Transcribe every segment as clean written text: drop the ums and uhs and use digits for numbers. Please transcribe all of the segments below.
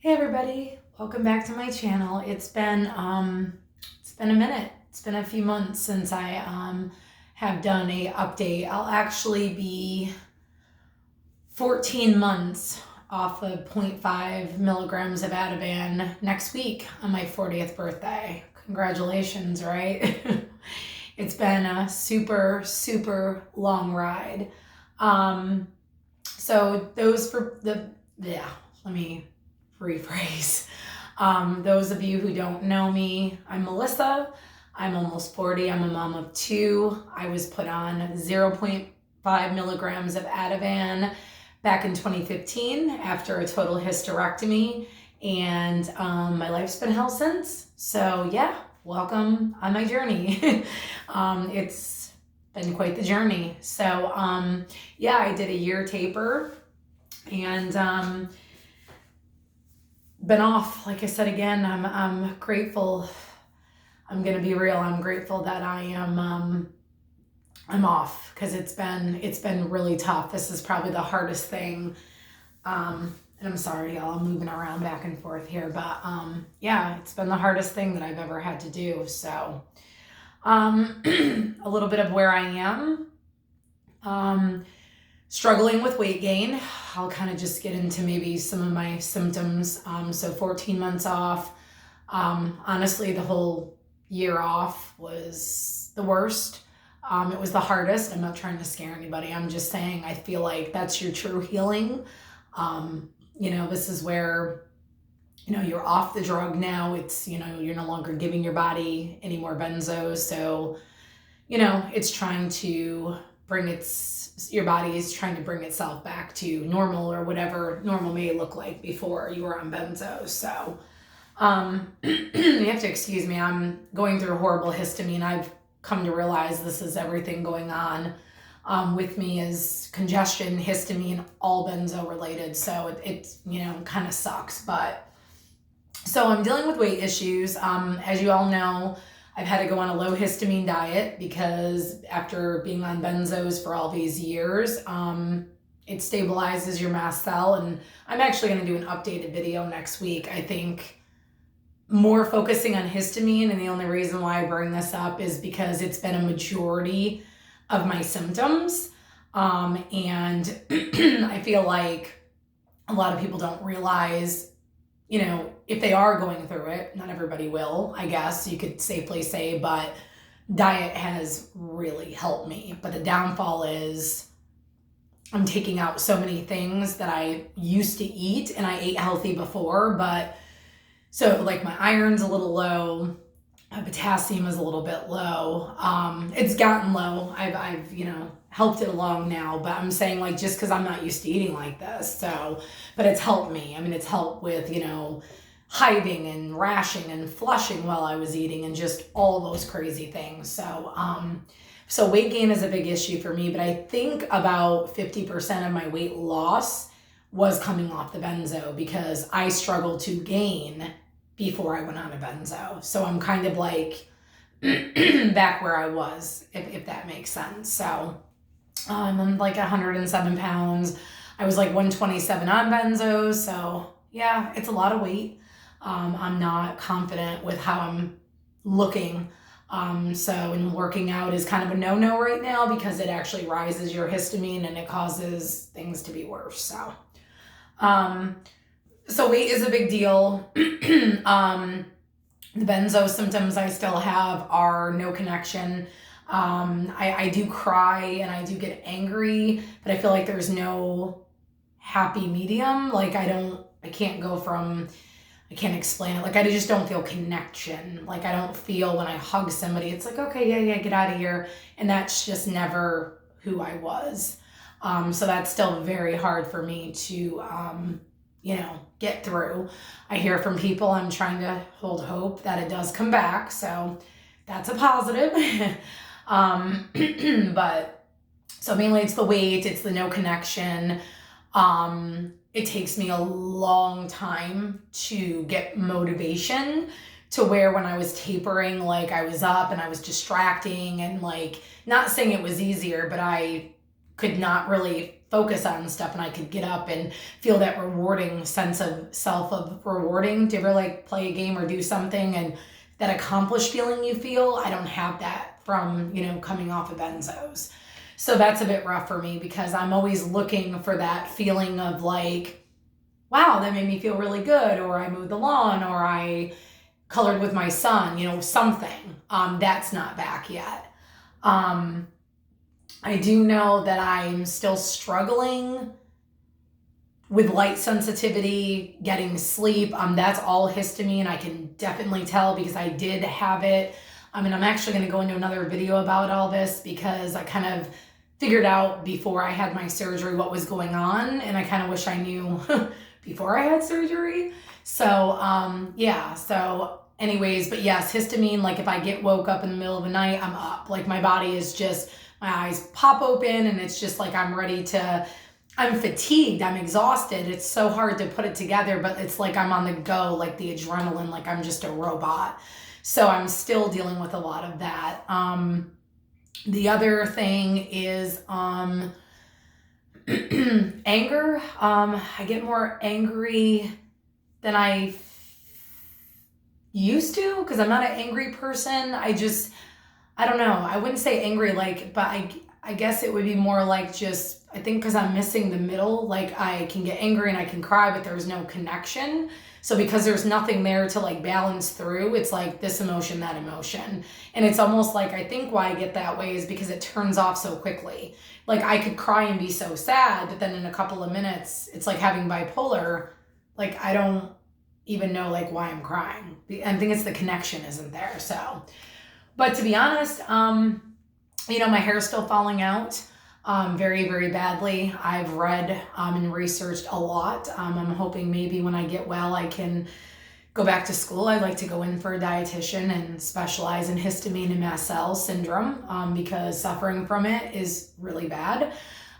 Hey everybody, welcome back to my channel. It's been a minute. It's been a few months since I have done a update. I'll actually be 14 months off of 0.5 milligrams of Ativan next week on my 40th birthday. Congratulations, right? It's been a super, super long ride. So those for the, yeah, let me rephrase. Those of you who don't know me, I'm Melissa. I'm almost 40. I'm a mom of two. I was put on 0.5 milligrams of Ativan back in 2015 after a total hysterectomy, and my life's been hell since. So yeah, welcome on my journey. It's been quite the journey. So yeah, I did a year taper and been off. Like I said again, I'm grateful. I'm gonna be real. I'm grateful that I am I'm off, because it's been really tough. This is probably the hardest thing. And I'm sorry, y'all, I'm moving around back and forth here, but yeah, it's been the hardest thing that I've ever had to do. So a little bit of where I am. Struggling with weight gain. I'll kind of just get into maybe some of my symptoms. So 14 months off. Honestly, the whole year off was the worst. It was the hardest. I'm not trying to scare anybody. I'm just saying I feel like that's your true healing. This is where, you're off the drug now. It's, you're no longer giving your body any more Benzo. So, it's trying to your body is trying to bring itself back to normal, or whatever normal may look like before you were on Benzo. So you have to excuse me. I'm going through a horrible histamine. I've come to realize this is everything going on with me is congestion, histamine, all Benzo related. So it's kind of sucks. But so I'm dealing with weight issues. As you all know, I've had to go on a low histamine diet because after being on benzos for all these years, it stabilizes your mast cell. And I'm actually going to do an updated video next week. I think more focusing on histamine. And the only reason why I bring this up is because it's been a majority of my symptoms. And I feel like a lot of people don't realize, if they are going through it, not everybody will, I guess you could safely say, but diet has really helped me. But the downfall is I'm taking out so many things that I used to eat, and I ate healthy before, but so like my iron's a little low, my potassium is a little bit low. It's gotten low. I've helped it along now, but I'm saying, like, just because I'm not used to eating like this. So, but it's helped me. I mean, it's helped with, hiving and rashing and flushing while I was eating and just all those crazy things. So weight gain is a big issue for me, but I think about 50% of my weight loss was coming off the benzo, because I struggled to gain before I went on a benzo. So I'm kind of like back where I was, if that makes sense. So I'm like 107 pounds. I was like 127 on benzos. So yeah, it's a lot of weight. I'm not confident with how I'm looking. And working out is kind of a no-no right now, because it actually rises your histamine and it causes things to be worse. So weight is a big deal. The benzo symptoms I still have are no connection. I do cry and I do get angry, but I feel like there's no happy medium. Like I can't explain it. Like I just don't feel connection. Like I don't feel when I hug somebody, it's like, okay, yeah, get out of here. And that's just never who I was. So that's still very hard for me to, get through. I hear from people, I'm trying to hold hope that it does come back. So that's a positive. But so mainly it's the weight, it's the no connection. It takes me a long time to get motivation to where when I was tapering, like I was up and I was distracting, and like, not saying it was easier, but I could not really focus on stuff and I could get up and feel that rewarding sense of self of rewarding. Do you ever like play a game or do something and that accomplished feeling you feel? I don't have that from, you know, coming off of benzos. So that's a bit rough for me because I'm always looking for that feeling of like, wow, that made me feel really good, or I mowed the lawn, or I colored with my son, you know, something. That's not back yet. I do know that I'm still struggling with light sensitivity, getting sleep. That's all histamine. I can definitely tell because I did have it. And I'm actually going to go into another video about all this because I kind of figured out before I had my surgery what was going on, and I kind of wish I knew before I had surgery. So, yeah. So anyways, but yes, histamine, like if I get woke up in the middle of the night, I'm up. Like my body is just, my eyes pop open and it's just like I'm ready to, I'm fatigued, I'm exhausted. It's so hard to put it together, but it's like I'm on the go, like the adrenaline, like I'm just a robot. So I'm still dealing with a lot of that. The other thing is anger. I get more angry than I used to because I'm not an angry person. I don't know. I wouldn't say angry, like, but I guess it would be more like just, I think because I'm missing the middle, like I can get angry and I can cry, but there's no connection. So because there's nothing there to like balance through, it's like this emotion, that emotion. And it's almost like, I think why I get that way is because it turns off so quickly. Like I could cry and be so sad, but then in a couple of minutes, it's like having bipolar. Like I don't even know like why I'm crying. I think it's the connection isn't there. So, but to be honest, you know, my hair is still falling out very, very badly. I've read and researched a lot. I'm hoping maybe when I get well, I can go back to school. I'd like to go in for a dietitian and specialize in histamine and mast cell syndrome because suffering from it is really bad,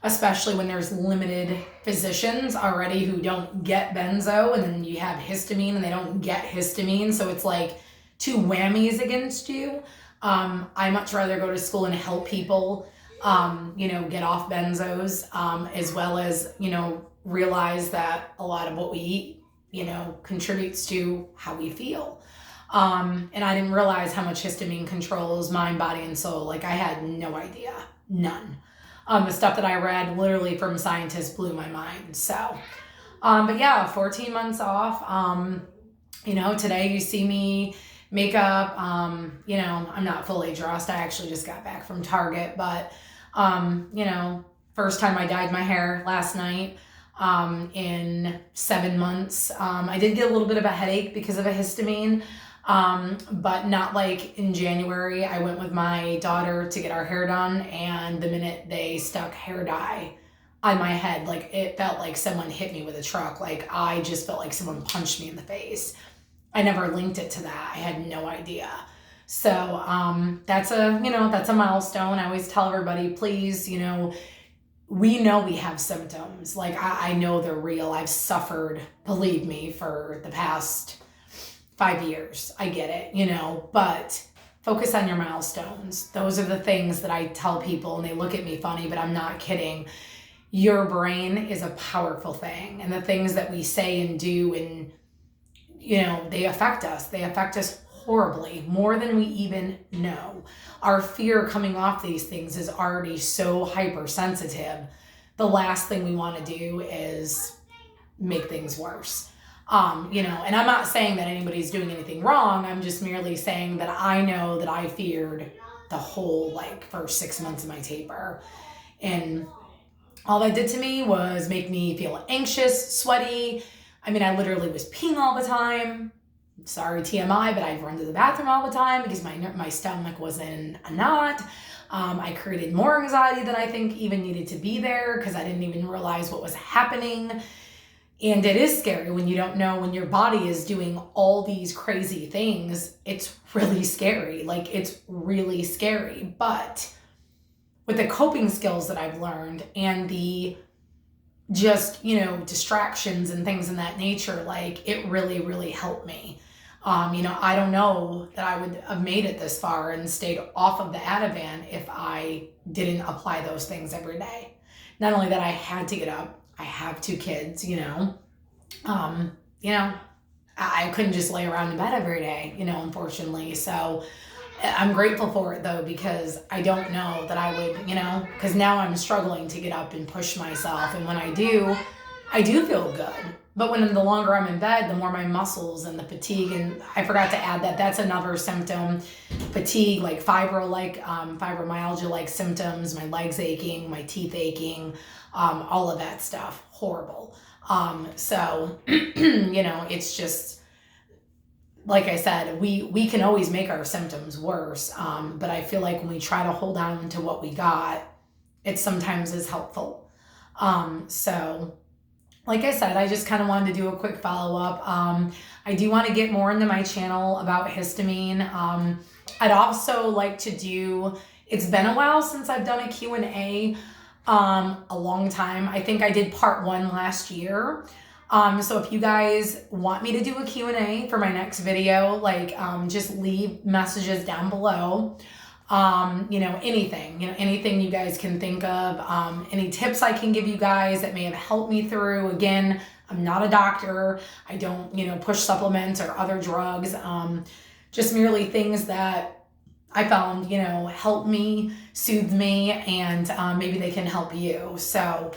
especially when there's limited physicians already who don't get benzo, and then you have histamine and they don't get histamine. So it's like two whammies against you. I much rather go to school and help people, you know, get off benzos, as well as, you know, realize that a lot of what we eat, you know, contributes to how we feel. And I didn't realize how much histamine controls mind, body, and soul. Like I had no idea, none. The stuff that I read literally from scientists blew my mind. So, but yeah, 14 months off. You know, today you see me makeup, you know, I'm not fully dressed. I actually just got back from Target, but, you know, first time I dyed my hair last night, in 7 months. I did get a little bit of a headache because of a histamine, but not like in January. I went with my daughter to get our hair done, and the minute they stuck hair dye on my head, like it felt like someone hit me with a truck. Like I just felt like someone punched me in the face. I never linked it to that. I had no idea. So that's a, you know, that's a milestone. I always tell everybody, please, you know we have symptoms. Like I know they're real. I've suffered, believe me, for the past 5 years. I get it, you know, but focus on your milestones. Those are the things that I tell people, and they look at me funny, but I'm not kidding. Your brain is a powerful thing, and the things that we say and do, and you know, they affect us. They affect us horribly, more than we even know. Our fear coming off these things is already so hypersensitive. The last thing we want to do is make things worse. You know, and I'm not saying that anybody's doing anything wrong. I'm just merely saying that I know that I feared the whole like first 6 months of my taper. And all that did to me was make me feel anxious, sweaty. I mean, I literally was peeing all the time. Sorry, TMI, but I'd run to the bathroom all the time because my stomach was in a knot. I created more anxiety than I think even needed to be there because I didn't even realize what was happening. And it is scary when you don't know, when your body is doing all these crazy things. It's really scary. Like, it's really scary. But with the coping skills that I've learned and the just, you know, distractions and things in that nature, like it really, really helped me. You know, I don't know that I would have made it this far and stayed off of the Ativan if I didn't apply those things every day. not only that I had to get up, I have 2 kids, you know, I couldn't just lay around in bed every day, unfortunately. So I'm grateful for it though, because I don't know that I would, because now I'm struggling to get up and push myself. And when I do feel good. But when the longer I'm in bed, the more my muscles and the fatigue, and I forgot to add that that's another symptom, fatigue, like fibromyalgia-like symptoms, my legs aching, my teeth aching, all of that stuff, horrible. So, it's just, like I said, we can always make our symptoms worse. But I feel like when we try to hold on to what we got, it sometimes is helpful. So like I said, I just kind of wanted to do a quick follow-up. I do want to get more into my channel about histamine. I'd also like to do, it's been a while since I've done a Q&A, a long time. I think I did part 1 last year. So if you guys want me to do a Q&A for my next video, just leave messages down below. Anything you guys can think of, any tips I can give you guys that may have helped me through. Again, I'm not a doctor. I don't, push supplements or other drugs. Just merely things that I found, help me, soothe me, and maybe they can help you. So,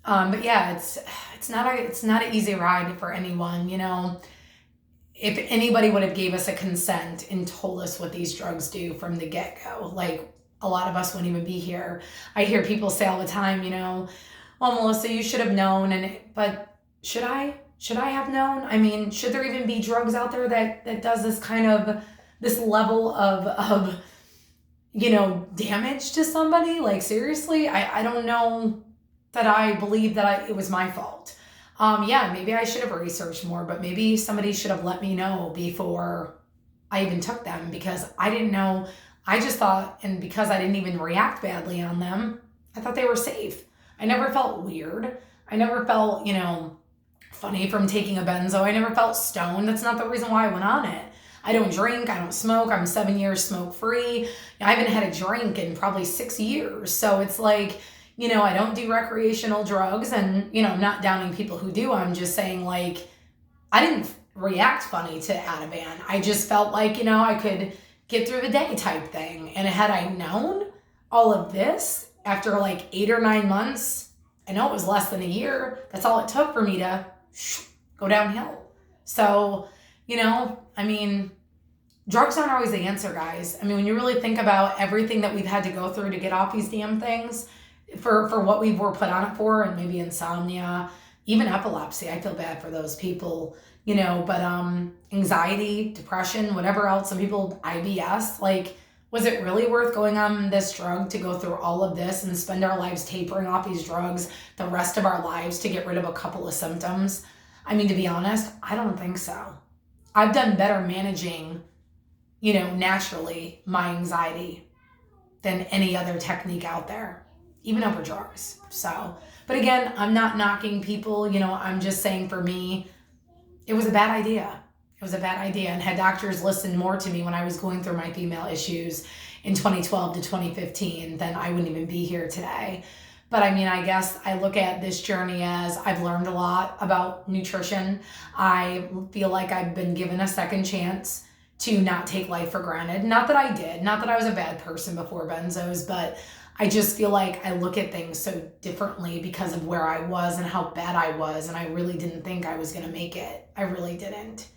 but yeah, it's not an easy ride for anyone, If anybody would have gave us a consent and told us what these drugs do from the get-go, a lot of us wouldn't even be here. I hear people say all the time, well, Melissa, you should have known. But should I have known? I mean, should there even be drugs out there that does this kind of, this level of damage to somebody? Seriously, I don't know that I believe that it was my fault. Maybe I should have researched more, but maybe somebody should have let me know before I even took them, because I didn't know. I just thought, and because I didn't even react badly on them, I thought they were safe. I never felt weird. I never felt, funny from taking a Benzo. I never felt stoned. That's not the reason why I went on it. I don't drink. I don't smoke. I'm 7 years smoke-free. I haven't had a drink in probably 6 years. So it's I don't do recreational drugs, and, I'm not downing people who do. I'm just saying, I didn't react funny to Ativan. I just felt I could get through the day type thing. And had I known all of this after 8 or 9 months, I know it was less than a year. That's all it took for me to go downhill. So, drugs aren't always the answer, guys. When you really think about everything that we've had to go through to get off these damn things, for what we were put on it for, and maybe insomnia, even epilepsy. I feel bad for those people, but anxiety, depression, whatever else, some people, IBS, was it really worth going on this drug to go through all of this and spend our lives tapering off these drugs the rest of our lives to get rid of a couple of symptoms? To be honest, I don't think so. I've done better managing, naturally my anxiety than any other technique out there, even over drugs. So, but again, I'm not knocking people, I'm just saying for me, it was a bad idea. It was a bad idea. And had doctors listened more to me when I was going through my female issues in 2012 to 2015, then I wouldn't even be here today. But I guess I look at this journey as I've learned a lot about nutrition. I feel like I've been given a second chance to not take life for granted. Not that I did, not that I was a bad person before benzos, but I just feel like I look at things so differently because of where I was and how bad I was. And I really didn't think I was going to make it. I really didn't.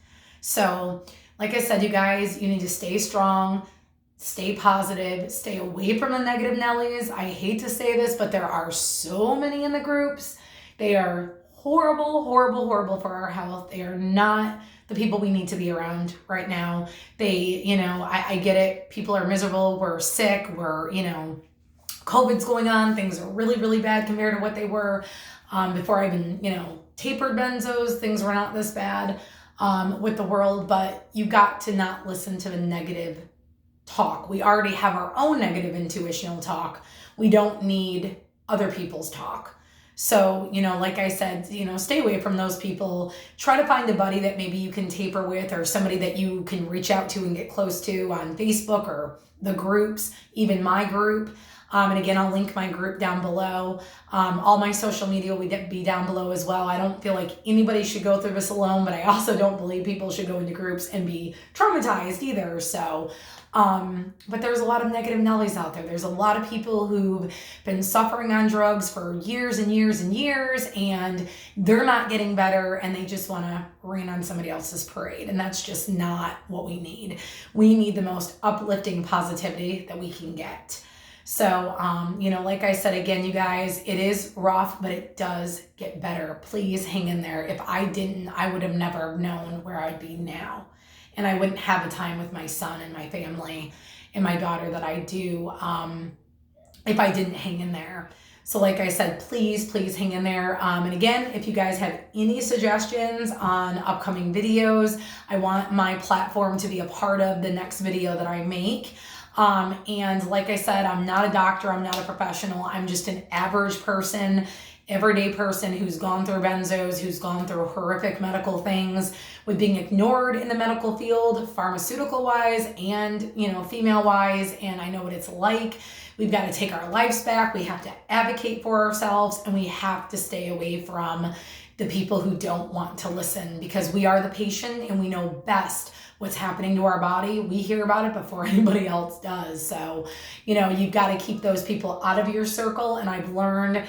So like I said, you guys, you need to stay strong, stay positive, stay away from the negative Nellies. I hate to say this, but there are so many in the groups. They are horrible, horrible, horrible for our health. They are not the people we need to be around right now. They, I get it. People are miserable. We're sick. We're, COVID's going on. Things are really, really bad compared to what they were before I even, tapered benzos. Things were not this bad with the world, but you got to not listen to the negative talk. We already have our own negative intuitional talk. We don't need other people's talk. So, like I said, stay away from those people. Try to find a buddy that maybe you can taper with, or somebody that you can reach out to and get close to on Facebook or the groups, even my group. And again, I'll link my group down below. All my social media will be down below as well. I don't feel like anybody should go through this alone, but I also don't believe people should go into groups and be traumatized either. So, but there's a lot of negative Nellies out there. There's a lot of people who've been suffering on drugs for years and years and years, and they're not getting better, and they just want to rain on somebody else's parade. And that's just not what we need. We need the most uplifting positivity that we can get. So, like I said, again, you guys, it is rough, but it does get better. Please hang in there. If I didn't, I would have never known where I'd be now. And I wouldn't have the time with my son and my family and my daughter that I do if I didn't hang in there. So like I said, please hang in there. And again, if you guys have any suggestions on upcoming videos, I want my platform to be a part of the next video that I make. And like I said, I'm not a doctor, I'm not a professional, I'm just an average person, everyday person who's gone through benzos, who's gone through horrific medical things with being ignored in the medical field, pharmaceutical wise and, female wise. And I know what it's like. We've got to take our lives back. We have to advocate for ourselves, and we have to stay away from the people who don't want to listen, because we are the patient and we know best what's happening to our body. We hear about it before anybody else does. So, you've got to keep those people out of your circle. And I've learned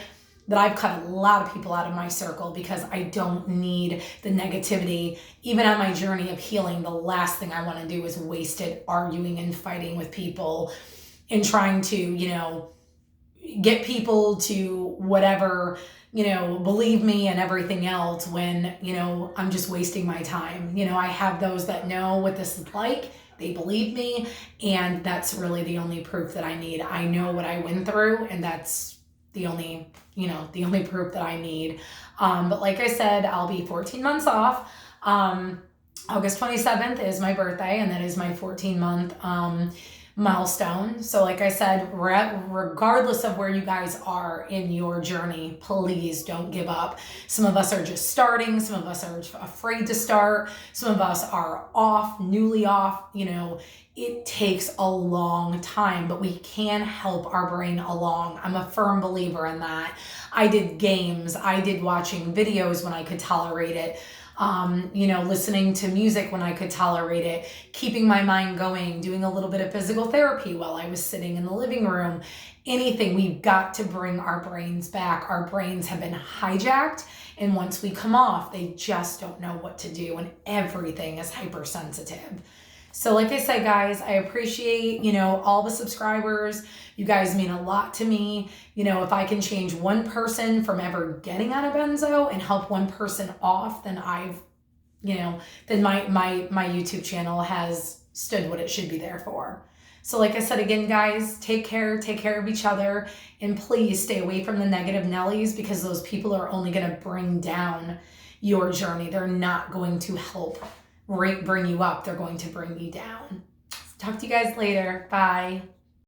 that I've cut a lot of people out of my circle because I don't need the negativity. Even on my journey of healing, the last thing I want to do is waste it arguing and fighting with people and trying to, get people to whatever, believe me and everything else when, I'm just wasting my time. I have those that know what this is like. They believe me, and that's really the only proof that I need. I know what I went through, and that's the only proof that I need. But like I said, I'll be 14 months off. August 27th is my birthday, and that is my 14-month milestone. So like I said, regardless of where you guys are in your journey, please don't give up. Some of us are just starting. Some of us are afraid to start. Some of us are newly off. It takes a long time, but we can help our brain along. I'm a firm believer in that. I did games. I did watching videos when I could tolerate it. Listening to music when I could tolerate it, keeping my mind going, doing a little bit of physical therapy while I was sitting in the living room. Anything. We've got to bring our brains back. Our brains have been hijacked, and once we come off, they just don't know what to do, and everything is hypersensitive. So like I said, guys, I appreciate, all the subscribers. You guys mean a lot to me. If I can change one person from ever getting on a benzo and help one person off, then then my YouTube channel has stood what it should be there for. So like I said, again, guys, take care of each other, and please stay away from the negative Nellies, because those people are only going to bring down your journey. They're not going to help bring you up. They're going to bring you down. Talk to you guys later. Bye.